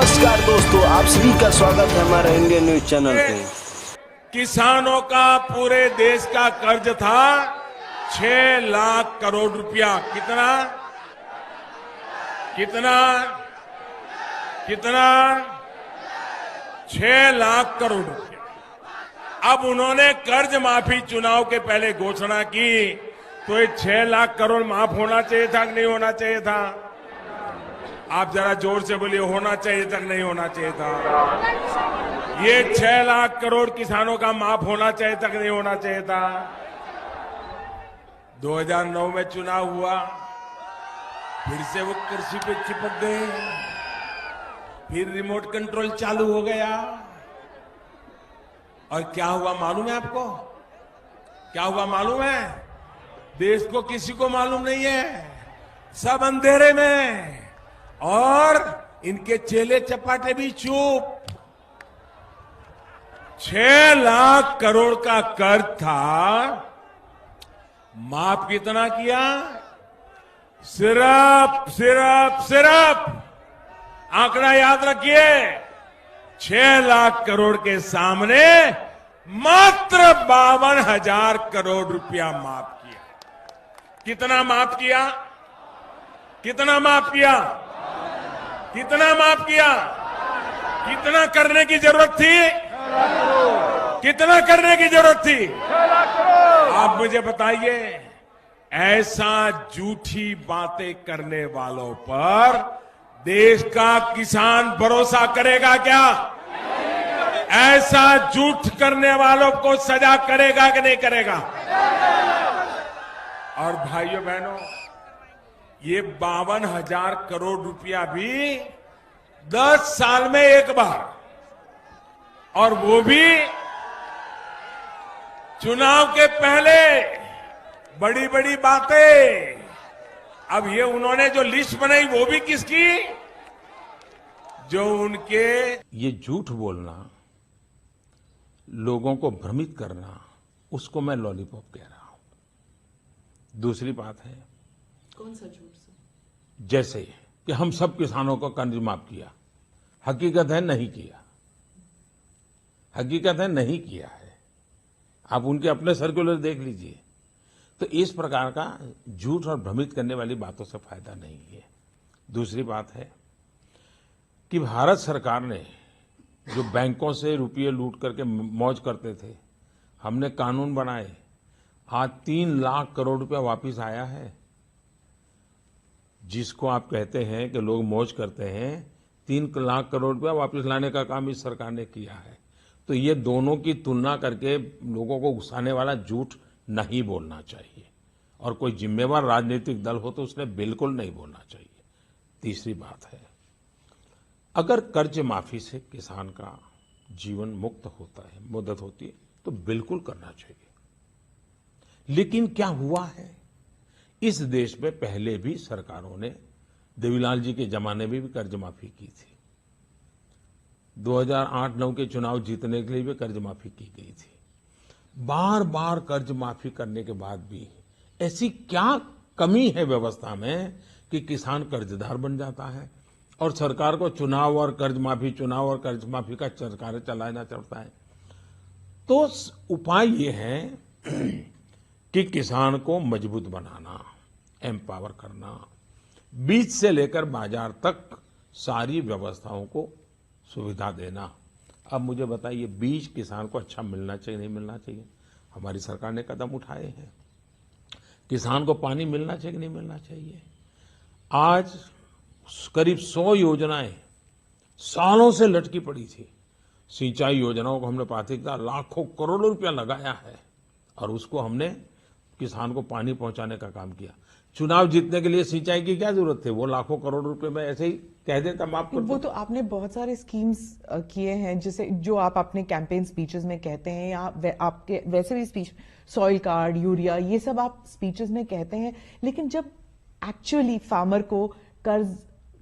नमस्कार दोस्तों, आप सभी का स्वागत है हमारे इंडियन न्यूज चैनल पे। किसानों का पूरे देश का कर्ज था 6 लाख करोड़ रुपया। कितना कितना कितना 6 लाख करोड़ रुपया। अब उन्होंने कर्ज माफी चुनाव के पहले घोषणा की, तो ये 6 लाख करोड़ माफ होना चाहिए था कि नहीं होना चाहिए था? आप जरा जोर से बोलिए, होना चाहिए था कि नहीं होना चाहिए था? ये 6 लाख करोड़ किसानों का माफ होना चाहिए था कि नहीं होना चाहिए था? 2009 में चुनाव हुआ, फिर से वो कुर्सी पे चिपक गए, फिर रिमोट कंट्रोल चालू हो गया, और क्या हुआ मालूम है आपको? क्या हुआ मालूम है? देश को किसी को मालूम नहीं है, सब अंधेरे में, और इनके चेले चपाटे भी चुप। 6 लाख करोड़ का कर्ज था, माफ कितना किया? सिर्फ आंकड़ा याद रखिए, 6 लाख करोड़ के सामने मात्र 52,000 करोड़ रुपया माफ किया। कितना माफ किया? कितना माफ किया? कितना माफ किया? कितना करने की जरूरत थी? कितना करने की जरूरत थी? आप मुझे बताइए, ऐसा झूठी बातें करने वालों पर देश का किसान भरोसा करेगा क्या? ऐसा झूठ करने वालों को सजा करेगा कि नहीं करेगा? और भाइयों बहनों, ये 52,000 करोड़ रुपया भी 10 साल में एक बार, और वो भी चुनाव के पहले। बड़ी बड़ी बातें। अब ये उन्होंने जो लिस्ट बनाई, वो भी किसकी? जो उनके ये झूठ बोलना, लोगों को भ्रमित करना, उसको मैं लॉलीपॉप कह रहा हूं। दूसरी बात है, कौन सा झूठ? जैसे कि हम सब किसानों को कर्ज माफ किया, हकीकत है नहीं किया। हकीकत है नहीं किया है। आप उनके अपने सर्कुलर देख लीजिए। तो इस प्रकार का झूठ और भ्रमित करने वाली बातों से फायदा नहीं है। दूसरी बात है कि भारत सरकार ने जो बैंकों से रुपये लूट करके मौज करते थे, हमने कानून बनाए, आज 3 लाख करोड़ रुपया वापिस आया है। जिसको आप कहते हैं कि लोग मौज करते हैं, 3 लाख करोड़ रुपया वापस लाने का काम इस सरकार ने किया है। तो ये दोनों की तुलना करके लोगों को उकसाने वाला झूठ नहीं बोलना चाहिए, और कोई जिम्मेवार राजनीतिक दल हो तो उसने बिल्कुल नहीं बोलना चाहिए। तीसरी बात है, अगर कर्ज माफी से किसान का जीवन मुक्त होता है, मदद होती है, तो बिल्कुल करना चाहिए। लेकिन क्या हुआ है, इस देश में पहले भी सरकारों ने, देवीलाल जी के जमाने में भी कर्ज माफी की थी। 2008-9 के चुनाव जीतने के लिए भी कर्ज माफी की गई थी। बार बार कर्ज माफी करने के बाद भी ऐसी क्या कमी है व्यवस्था में कि किसान कर्जदार बन जाता है, और सरकार को चुनाव और कर्ज माफी का सरकार चलाना चलता है। तो उपाय ये है कि किसान को मजबूत बनाना, एम्पावर करना, बीज से लेकर बाजार तक सारी व्यवस्थाओं को सुविधा देना। अब मुझे बताइए, बीज किसान को अच्छा मिलना चाहिए नहीं मिलना चाहिए? हमारी सरकार ने कदम उठाए हैं। किसान को पानी मिलना चाहिए नहीं मिलना चाहिए? आज करीब 100 योजनाएं सालों से लटकी पड़ी थी। सिंचाई योजनाओं को हमने प्राथमिकता, लाखों करोड़ों रुपया लगाया है, और उसको हमने किसान को पानी पहुंचाने का काम किया। चुनाव जीतने के लिए सिंचाई की क्या जरूरत थी? वो लाखों करोड़ रुपए में ऐसे ही कह देता माफ कर। वो तो आपने बहुत सारे स्कीम्स किए हैं, जिसे जो आप अपने कैंपेन स्पीचेस में कहते हैं, या आपके वैसे भी स्पीच, सॉइल कार्ड, यूरिया, ये सब आप स्पीचेस में कहते हैं। लेकिन जब एक्चुअली फार्मर को कर्ज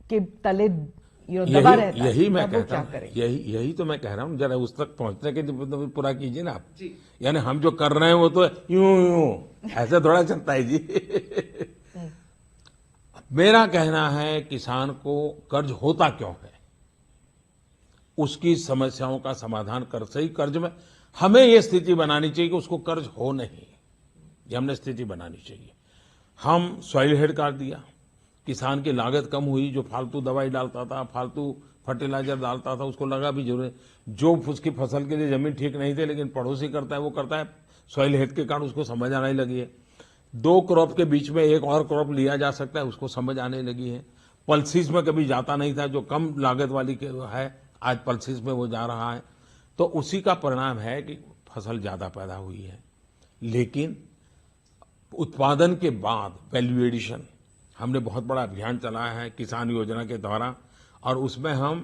के तले दबा रहता है, यही मैं कहता क्या हूं, करें? यही तो मैं कह रहा हूं, जरा उस तक पहुंचने के लिए पूरा कीजिए ना आप। यानी हम जो कर रहे हैं वो तो यूं ऐसे थोड़ा चलता है जी। मेरा कहना है, किसान को कर्ज होता क्यों है, उसकी समस्याओं का समाधान कर सही कर्ज में हमें ये स्थिति बनानी चाहिए कि उसको कर्ज हो नहीं, ये हमने स्थिति बनानी चाहिए। हम सॉइल हेल्थ कार्ड दिया, किसान की लागत कम हुई, जो फालतू दवाई डालता था, फालतू फर्टिलाइजर डालता था, उसको लगा भी जरूर, जो उसकी फसल के लिए जमीन ठीक नहीं थी लेकिन पड़ोसी करता है वो करता है, सॉइल हेल्थ के कारण उसको समझ आने लगी है। 2 क्रॉप के बीच में एक और क्रॉप लिया जा सकता है, उसको समझ आने लगी है। पल्सिस में कभी जाता नहीं था, जो कम लागत वाली है आज पल्सिस में वो जा रहा है। तो उसी का परिणाम है कि फसल ज्यादा पैदा हुई है। लेकिन उत्पादन के बाद वैल्यू एडिशन, हमने बहुत बड़ा अभियान चलाया है किसान योजना के द्वारा, और उसमें हम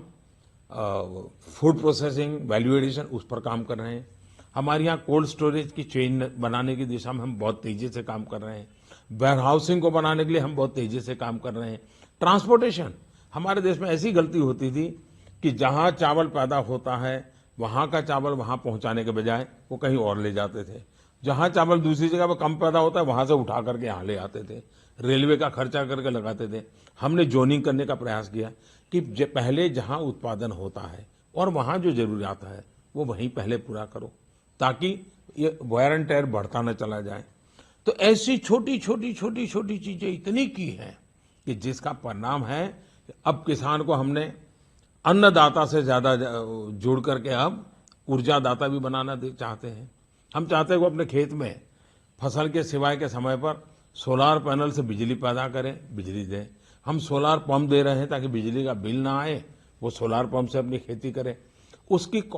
फूड प्रोसेसिंग, वैल्यू एडिशन, उस पर काम कर रहे हैं। हमारे यहाँ कोल्ड स्टोरेज की चेन बनाने की दिशा में हम बहुत तेजी से काम कर रहे हैं। वेयर हाउसिंग को बनाने के लिए हम बहुत तेजी से काम कर रहे हैं। ट्रांसपोर्टेशन, हमारे देश में ऐसी गलती होती थी कि जहां चावल पैदा होता है वहां का चावल वहां पहुंचाने के बजाय वो कहीं और ले जाते थे। जहां चावल दूसरी जगह पर कम पैदा होता है वहां से उठा करके यहाँ ले आते थे, रेलवे का खर्चा करके लगाते थे। हमने जोनिंग करने का प्रयास किया कि पहले जहां उत्पादन होता है और वहां जो जरूरियात है वो वहीं पहले पूरा करो, ताकि ये वायर एंड टेयर बढ़ता न चला जाए। तो ऐसी छोटी छोटी छोटी छोटी चीजें इतनी की हैं कि जिसका परिणाम है कि अब किसान को हमने अन्नदाता से ज्यादा जोड़ करके अब ऊर्जादाता भी बनाना चाहते हैं। हम चाहते हैं वो अपने खेत में फसल के सिवाय के समय पर सोलार पैनल से बिजली पैदा करें, बिजली दें। हम सोलार पंप दे रहे हैं ताकि बिजली का बिल ना आए, वो सोलार पंप से अपनी खेती करें। उसकी